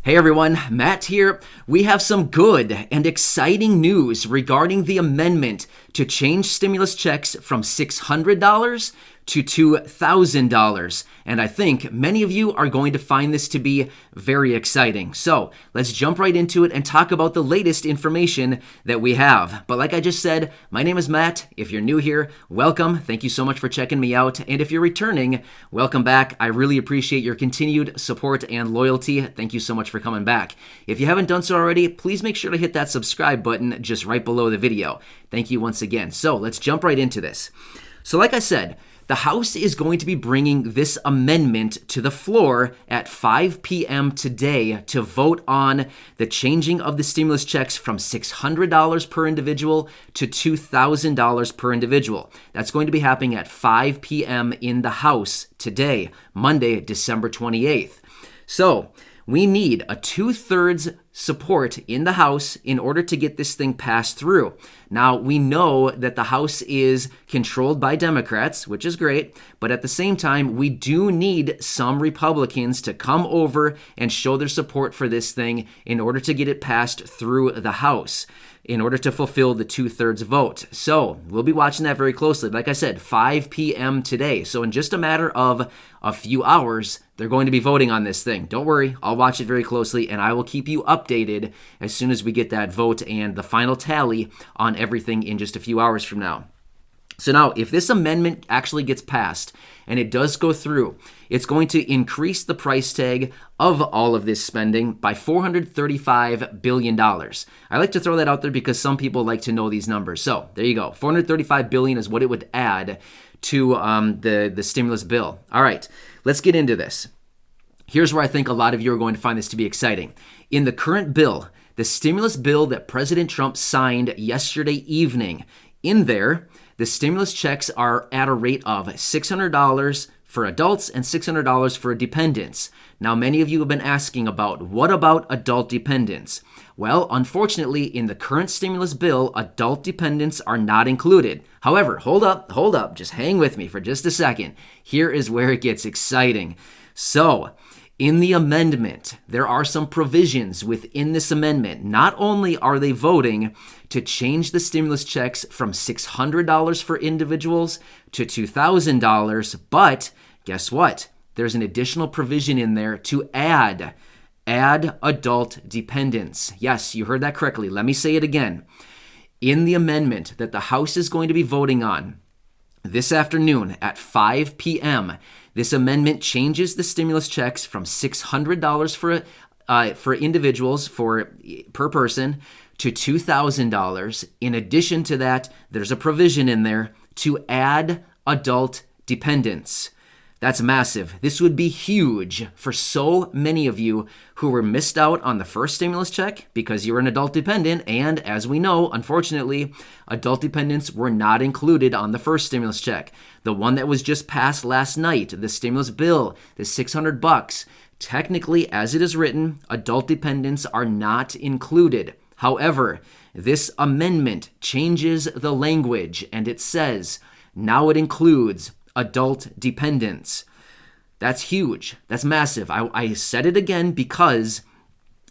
Hey everyone, Matt here. We have some good and exciting news regarding the amendment to change stimulus checks from $600 to $2,000. And I think many of you are going to find this to be very exciting. So let's jump right into it and talk about the latest information that we have. But like I just said, my name is Matt. If you're new here, welcome. Thank you so much for checking me out. And if you're returning, welcome back. I really appreciate your continued support and loyalty. Thank you so much for coming back. If you haven't done so already, please make sure to hit that subscribe button just right below the video. Thank you once again. So let's jump right into this. So like I said, the House is going to be bringing this amendment to the floor at 5 p.m. today to vote on the changing of the stimulus checks from $600 per individual to $2,000 per individual. That's going to be happening at 5 p.m. in the House today, Monday, December 28th. So we need a 2/3 support in the House in order to get this thing passed through. Now, we know that the House is controlled by Democrats, which is great, but at the same time, we do need some Republicans to come over and show their support for this thing in order to get it passed through the House, in order to fulfill the 2/3 vote. So we'll be watching that very closely. Like I said, 5 p.m. today. So in just a matter of a few hours, they're going to be voting on this thing. Don't worry, I'll watch it very closely, and I will keep you updated as soon as we get that vote and the final tally on everything in just a few hours from now. So now, if this amendment actually gets passed, and it does go through, it's going to increase the price tag of all of this spending by $435 billion. I like to throw that out there because some people like to know these numbers. So there you go. $435 billion is what it would add to the stimulus bill. All right, let's get into this. Here's where I think a lot of you are going to find this to be exciting. In the current bill, the stimulus bill that President Trump signed yesterday evening, in there, the stimulus checks are at a rate of $600 for adults and $600 for dependents. Now, many of you have been asking about, what about adult dependents? Well, unfortunately, in the current stimulus bill, adult dependents are not included. However, hold up, just hang with me for just a second. Here is where it gets exciting. So, in the amendment, there are some provisions within this amendment. Not only are they voting to change the stimulus checks from $600 for individuals to $2,000, but guess what? There's an additional provision in there to add adult dependents. Yes, you heard that correctly. Let me say it again. In the amendment that the House is going to be voting on this afternoon at 5 p.m., this amendment changes the stimulus checks from $600 for individuals per person to $2,000. In addition to that, there's a provision in there to add adult dependents. That's massive. This would be huge for so many of you who were missed out on the first stimulus check because you were an adult dependent. And as we know, unfortunately, adult dependents were not included on the first stimulus check. The one that was just passed last night, the stimulus bill, the $600, technically, as it is written, adult dependents are not included. However, this amendment changes the language and it says, now it includes adult dependents. That's huge. That's massive. I said it again because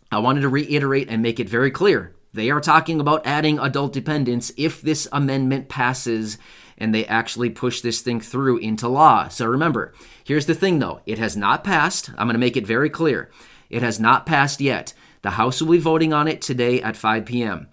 I wanted to reiterate and make it very clear. They are talking about adding adult dependents if this amendment passes and they actually push this thing through into law. So remember, here's the thing though. It has not passed. I'm going to make it very clear. It has not passed yet. The House will be voting on it today at 5 p.m.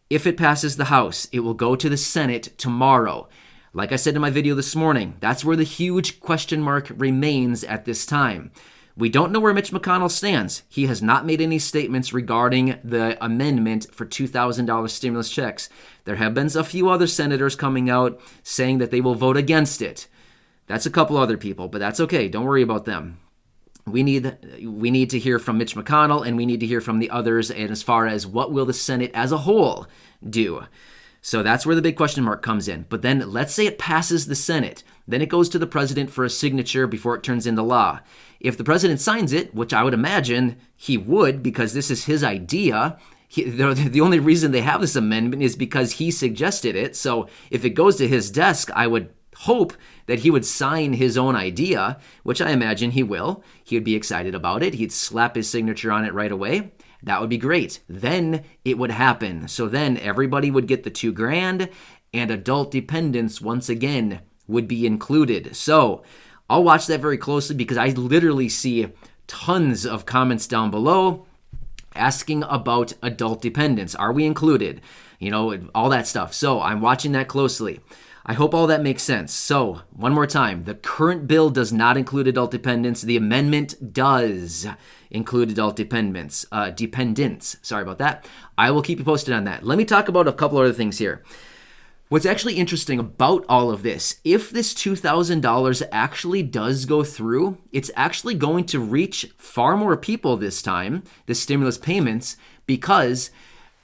If it passes the House, it will go to the Senate tomorrow. Like I said in my video this morning, that's where the huge question mark remains at this time. We don't know where Mitch McConnell stands. He has not made any statements regarding the amendment for $2,000 stimulus checks. There have been a few other senators coming out saying that they will vote against it. That's a couple other people, but that's okay. Don't worry about them. We need to hear from Mitch McConnell, and we need to hear from the others, and as far as what will the Senate as a whole do. So that's where the big question mark comes in. But then let's say it passes the Senate. Then it goes to the president for a signature before it turns into law. If the president signs it, which I would imagine he would because this is his idea, the only reason they have this amendment is because he suggested it. So if it goes to his desk, I would hope that he would sign his own idea, which I imagine he will. He would be excited about it. He'd slap his signature on it right away. That would be great. Then it would happen. So then everybody would get the $2,000 and adult dependents once again would be included. So I'll watch that very closely because I literally see tons of comments down below asking about adult dependents. Are we included? You know, all that stuff. So I'm watching that closely. I hope all that makes sense. So one more time, the current bill does not include adult dependents. The amendment does include adult dependents. Sorry about that. I will keep you posted on that. Let me talk about a couple other things here. What's actually interesting about all of this, if this $2,000 actually does go through, it's actually going to reach far more people this time, the stimulus payments, because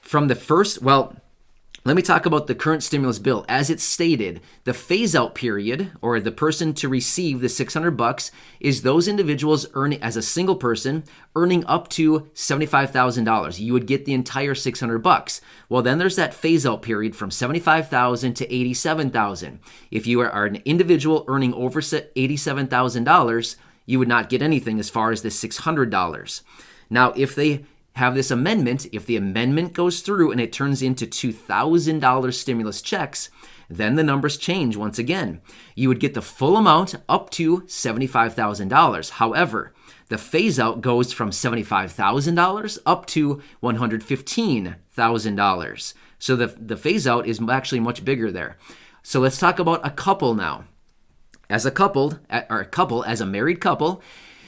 from the first, let me talk about the current stimulus bill. As it's stated, the phase-out period, or the person to receive the $600, is those individuals earning, as a single person, earning up to $75,000. You would get the entire $600. Well, then there's that phase-out period from $75,000 to $87,000. If you are an individual earning over $87,000, you would not get anything as far as the $600. Now, if they have this amendment, if the amendment goes through and it turns into $2,000 stimulus checks, then the numbers change once again. You would get the full amount up to $75,000. However, the phase out goes from $75,000 up to $115,000. So the phase out is actually much bigger there. So let's talk about a couple now. As a married couple,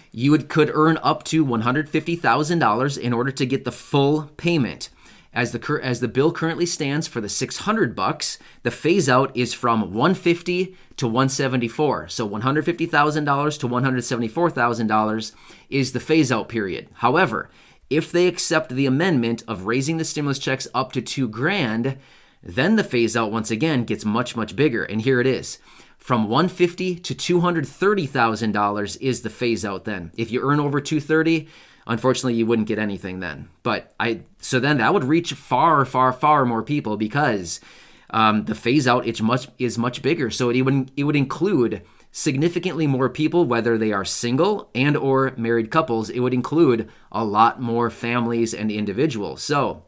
you could earn up to $150,000 in order to get the full payment. As the bill currently stands for the $600, the phase out is from $150 to $174. So $150,000 to $174,000 is the phase out period. However, if they accept the amendment of raising the stimulus checks up to $2,000, then the phase out once again gets much, much bigger. And here it is. From $150,000 to $230,000 is the phase out then. If you earn over $230,000, unfortunately, you wouldn't get anything then. So then that would reach far, far, far more people because the phase out is much bigger. So it would include significantly more people, whether they are single and or married couples. It would include a lot more families and individuals. So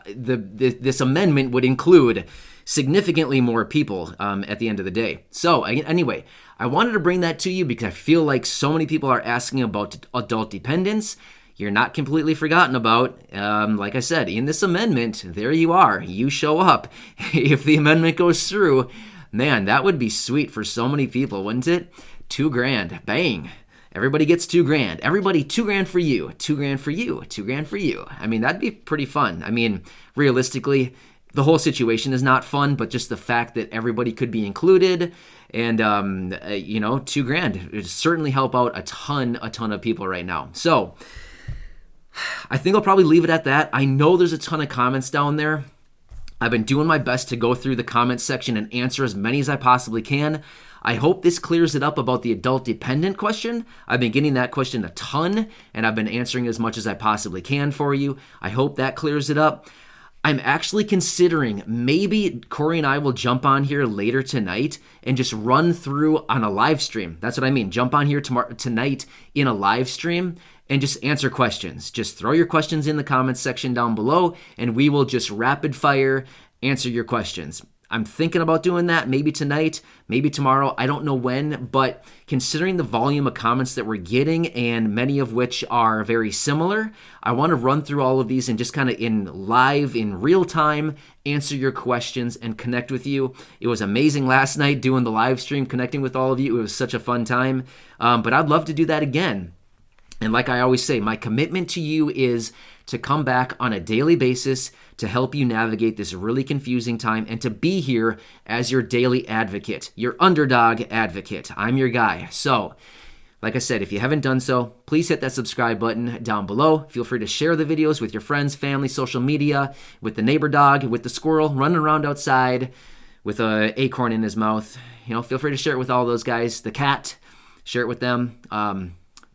this amendment would include significantly more people at the end of the day. So anyway, I wanted to bring that to you because I feel like so many people are asking about adult dependents. You're not completely forgotten about. Like I said, in this amendment, there you are. You show up. If the amendment goes through, man, that would be sweet for so many people, wouldn't it? $2,000, bang. Everybody gets $2,000. Everybody, $2,000 for you. $2,000 for you. $2,000 for you. I mean, that'd be pretty fun. I mean, realistically, the whole situation is not fun, but just the fact that everybody could be included and, $2,000 it would certainly help out a ton of people right now. So I think I'll probably leave it at that. I know there's a ton of comments down there. I've been doing my best to go through the comments section and answer as many as I possibly can. I hope this clears it up about the adult dependent question. I've been getting that question a ton, and I've been answering as much as I possibly can for you. I hope that clears it up. I'm actually considering maybe Corey and I will jump on here later tonight and just run through on a live stream. That's what I mean. Jump on here tonight in a live stream and just answer questions. Just throw your questions in the comments section down below, and we will just rapid fire answer your questions. I'm thinking about doing that maybe tonight, maybe tomorrow. I don't know when, but considering the volume of comments that we're getting and many of which are very similar, I want to run through all of these and just kind of in real time, answer your questions and connect with you. It was amazing last night doing the live stream, connecting with all of you. It was such a fun time, but I'd love to do that again. And like I always say, my commitment to you is to come back on a daily basis to help you navigate this really confusing time and to be here as your daily advocate, your underdog advocate. I'm your guy. So, like I said, if you haven't done so, please hit that subscribe button down below. Feel free to share the videos with your friends, family, social media, with the neighbor dog, with the squirrel running around outside with an acorn in his mouth. Feel free to share it with all those guys. The cat, share it with them.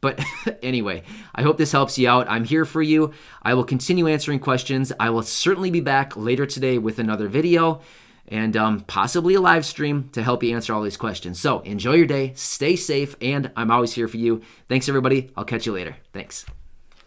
But anyway, I hope this helps you out. I'm here for you. I will continue answering questions. I will certainly be back later today with another video. and possibly a live stream to help you answer all these questions. So enjoy your day, stay safe, and I'm always here for you. Thanks, everybody. I'll catch you later. Thanks.